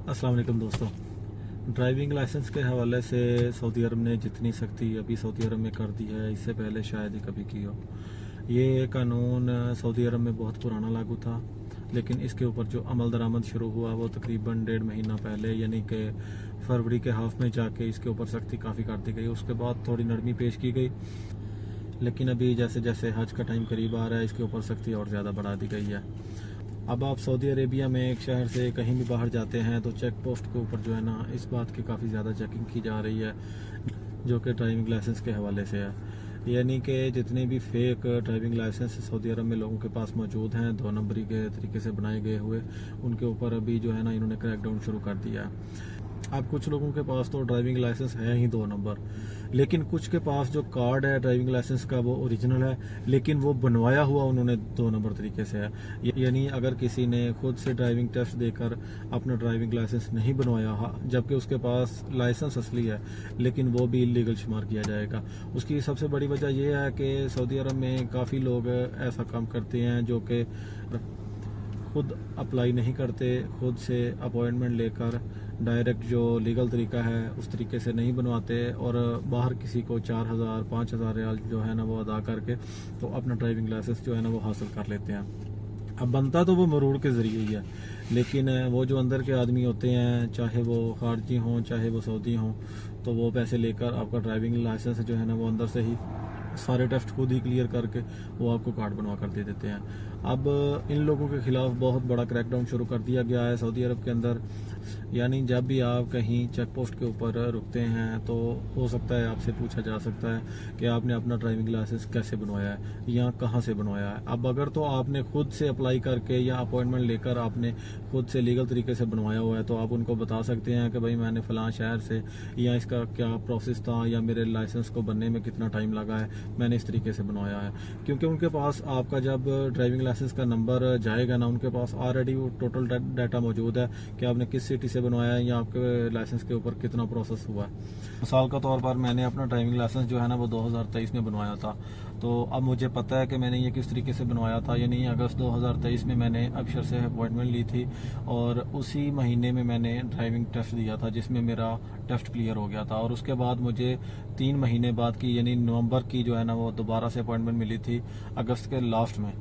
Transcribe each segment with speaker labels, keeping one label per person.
Speaker 1: अस्सलाम वालेकुम दोस्तों। ड्राइविंग लाइसेंस के हवाले से सऊदी अरब ने जितनी सख्ती अभी सऊदी अरब में कर दी है, इससे पहले शायद ही कभी की हो। ये कानून सऊदी अरब में बहुत पुराना लागू था, लेकिन इसके ऊपर जो अमल दरामद शुरू हुआ वो तकरीबन 1.5 महीना पहले, यानी कि फरवरी के हाफ में जाके इसके ऊपर सख्ती काफ़ी कर दी गई। उसके बाद थोड़ी नरमी पेश की गई, लेकिन अभी जैसे जैसे हज का टाइम करीब आ रहा है, इसके ऊपर सख्ती और ज़्यादा बढ़ा दी गई है। अब आप सऊदी अरेबिया में एक शहर से कहीं भी बाहर जाते हैं तो चेक पोस्ट के ऊपर जो है ना, इस बात की काफ़ी ज़्यादा चेकिंग की जा रही है, जो कि ड्राइविंग लाइसेंस के हवाले से है। यानी कि जितने भी फेक ड्राइविंग लाइसेंस सऊदी अरब में लोगों के पास मौजूद हैं, 2 नंबरी के तरीके से बनाए गए हुए, उनके ऊपर अभी जो है ना इन्होंने क्रैकडाउन शुरू कर दिया है। अब कुछ लोगों के पास तो ड्राइविंग लाइसेंस है ही 2 नंबर, लेकिन कुछ के पास जो कार्ड है ड्राइविंग लाइसेंस का वो ओरिजिनल है, लेकिन वो बनवाया हुआ उन्होंने 2 नंबर तरीके से है। यानी अगर किसी ने खुद से ड्राइविंग टेस्ट देकर अपना ड्राइविंग लाइसेंस नहीं बनवाया, जबकि उसके पास लाइसेंस असली है, लेकिन वो भी इलीगल शुमार किया जाएगा। उसकी सबसे बड़ी वजह यह है कि सऊदी अरब में काफ़ी लोग ऐसा काम करते हैं जो कि खुद अप्लाई नहीं करते, खुद से अपॉइंटमेंट लेकर डायरेक्ट जो लीगल तरीका है उस तरीके से नहीं बनवाते, और बाहर किसी को 4,000 5,000 रियाल जो है ना वो अदा करके तो अपना ड्राइविंग लाइसेंस जो है ना वो हासिल कर लेते हैं। अब बनता तो वो मरूड़ के ज़रिए ही है, लेकिन वो जो अंदर के आदमी होते हैं, चाहे वो खारजी हों चाहे वो सऊदी हों, तो वो पैसे लेकर आपका ड्राइविंग लाइसेंस जो है ना वो अंदर से ही सारे टेस्ट खुद ही क्लियर करके वो आपको कार्ड बनवा कर दे देते हैं। अब इन लोगों के खिलाफ बहुत बड़ा क्रैकडाउन शुरू कर दिया गया है सऊदी अरब के अंदर। यानी जब भी आप कहीं चेक पोस्ट के ऊपर रुकते हैं तो हो सकता है आपसे पूछा जा सकता है कि आपने अपना ड्राइविंग लाइसेंस कैसे बनवाया है या कहाँ से बनवाया है। अब अगर तो आपने खुद से अप्लाई करके या अपॉइंटमेंट लेकर आपने खुद से लीगल तरीके से बनवाया हुआ है, तो आप उनको बता सकते हैं कि भाई मैंने फ़लाँ शहर से, या इसका क्या प्रोसेस था, या मेरे लाइसेंस को बनने में कितना टाइम लगा है, मैंने इस तरीके से बनवाया है। क्योंकि उनके पास आपका जब ड्राइविंग लाइसेंस का नंबर जाएगा ना, उनके पास ऑलरेडी वो टोटल डाटा मौजूद है कि आपने किस सिटी से बनवाया है या आपके लाइसेंस के ऊपर कितना प्रोसेस हुआ है। मिसाल के तौर पर मैंने अपना ड्राइविंग लाइसेंस जो है ना वो 2023 में बनवाया था, तो अब मुझे पता है कि मैंने ये किस तरीके से बनवाया था। यानी अगस्त 2023 में मैंने अबशर से अपॉइंटमेंट ली थी, और उसी महीने में मैंने ड्राइविंग टेस्ट दिया था, जिसमें मेरा टेस्ट क्लियर हो गया था। और उसके बाद मुझे 3 महीने बाद की, यानी नवंबर की जो है ना वो दोबारा से अपॉइंटमेंट मिली थी अगस्त के लास्ट में।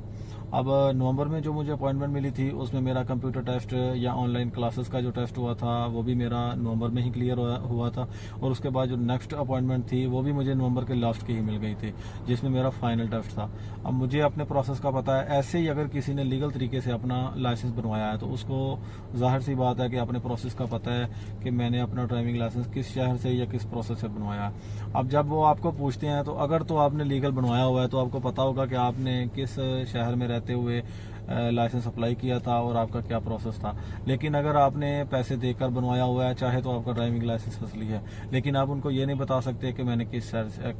Speaker 1: अब नवंबर में जो मुझे अपॉइंटमेंट मिली थी उसमें मेरा कंप्यूटर टेस्ट या ऑनलाइन क्लासेस का जो टेस्ट हुआ था वो भी मेरा नवंबर में ही क्लियर हुआ था, और उसके बाद जो नेक्स्ट अपॉइंटमेंट थी वो भी मुझे नवंबर के लास्ट की ही मिल गई थी, जिसमें मेरा फाइनल टेस्ट था। अब मुझे अपने प्रोसेस का पता है। ऐसे ही अगर किसी ने लीगल तरीके से अपना लाइसेंस बनवाया है तो उसको जाहिर सी बात है कि अपने प्रोसेस का पता है कि मैंने अपना ड्राइविंग लाइसेंस किस शहर से या किस प्रोसेस से बनवाया है। अब जब वो आपको पूछते हैं तो अगर तो आपने लीगल बनवाया हुआ है तो आपको पता होगा कि आपने किस शहर में रहते हुए लाइसेंस अप्लाई किया था और आपका क्या प्रोसेस था। लेकिन अगर आपने पैसे देकर बनवाया हुआ है, चाहे तो आपका ड्राइविंग लाइसेंस असली है, लेकिन आप उनको ये नहीं बता सकते कि मैंने किस शहर से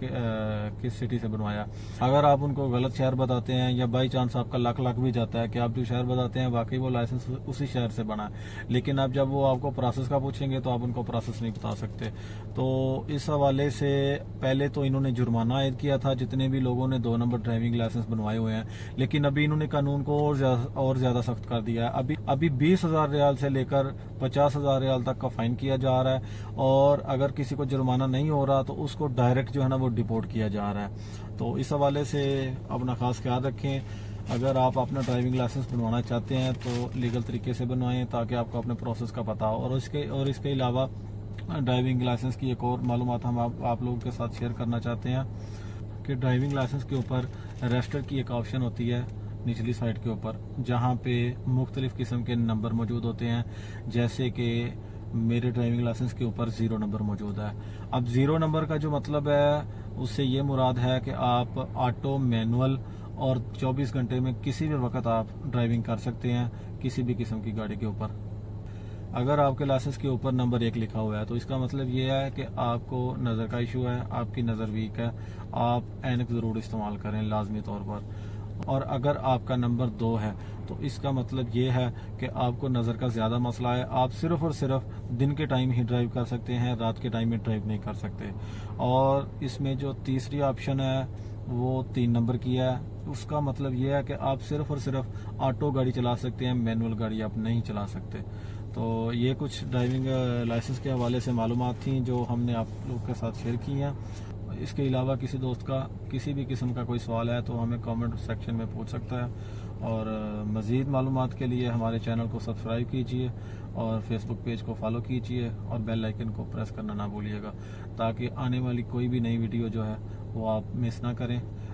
Speaker 1: किस सिटी से बनवाया। अगर आप उनको गलत शहर बताते हैं या बाई चांस आपका लक भी जाता है कि आप जो शहर बताते हैं वाकई वो लाइसेंस उसी शहर से बना है, लेकिन अब जब वो आपको प्रोसेस का पूछेंगे तो आप उनको प्रोसेस नहीं बता सकते। तो इस हवाले से पहले तो इन्होंने जुर्माना आयद किया था जितने भी लोगों ने 2 नंबर ड्राइविंग लाइसेंस बनवाए हुए हैं, लेकिन अभी इन्होंने कानून को और ज्यादा सख्त कर दिया है। अभी 20,000 रियाल से लेकर 50,000 रियाल तक का फाइन किया जा रहा है, और अगर किसी को जुर्माना नहीं हो रहा तो उसको डायरेक्ट जो है ना वो डिपोर्ट किया जा रहा है। तो इस हवाले से अपना खास ख्याल रखें। अगर आप अपना ड्राइविंग लाइसेंस बनवाना चाहते हैं तो लीगल तरीके से बनवाएं, ताकि आपको अपने प्रोसेस का पता हो। और इसके अलावा ड्राइविंग लाइसेंस की एक और मालूमात हम आप लोगों के साथ शेयर करना चाहते हैं कि ड्राइविंग लाइसेंस के ऊपर रजिस्टर की एक ऑप्शन होती है निचली साइड के ऊपर, जहाँ पे मुख्तलिफ किस्म के नंबर मौजूद होते हैं। जैसे कि मेरे ड्राइविंग लाइसेंस के ऊपर 0 नंबर मौजूद है। अब 0 नंबर का जो मतलब है उससे ये मुराद है कि आप ऑटो, मैनुअल और 24 घंटे में किसी भी वक्त आप ड्राइविंग कर सकते हैं किसी भी किस्म की गाड़ी के ऊपर। अगर आपके लाइसेंस के ऊपर नंबर 1 लिखा हुआ है तो इसका मतलब ये है कि आपको नज़र का इशू है, आपकी नज़र वीक है, आप ऐनक ज़रूर इस्तेमाल करें लाजमी तौर पर। और अगर आपका नंबर 2 है तो इसका मतलब ये है कि आपको नज़र का ज़्यादा मसला है, आप सिर्फ़ और सिर्फ दिन के टाइम ही ड्राइव कर सकते हैं, रात के टाइम में ड्राइव नहीं कर सकते। और इसमें जो तीसरी ऑप्शन है वो 3 नंबर की है। उसका मतलब ये है कि आप सिर्फ और सिर्फ ऑटो गाड़ी चला सकते हैं, मैनुअल गाड़ी आप नहीं चला सकते। तो ये कुछ ड्राइविंग लाइसेंस के हवाले से मालूमात थी जो हमने आप लोग के साथ शेयर की हैं। इसके अलावा किसी दोस्त का किसी भी किस्म का कोई सवाल है तो हमें कमेंट सेक्शन में पूछ सकता है। और मज़ीद मालूमात के लिए हमारे चैनल को सब्सक्राइब कीजिए और फेसबुक पेज को फॉलो कीजिए और बेल आइकन को प्रेस करना ना भूलिएगा, ताकि आने वाली कोई भी नई वीडियो जो है वो आप मिस ना करें।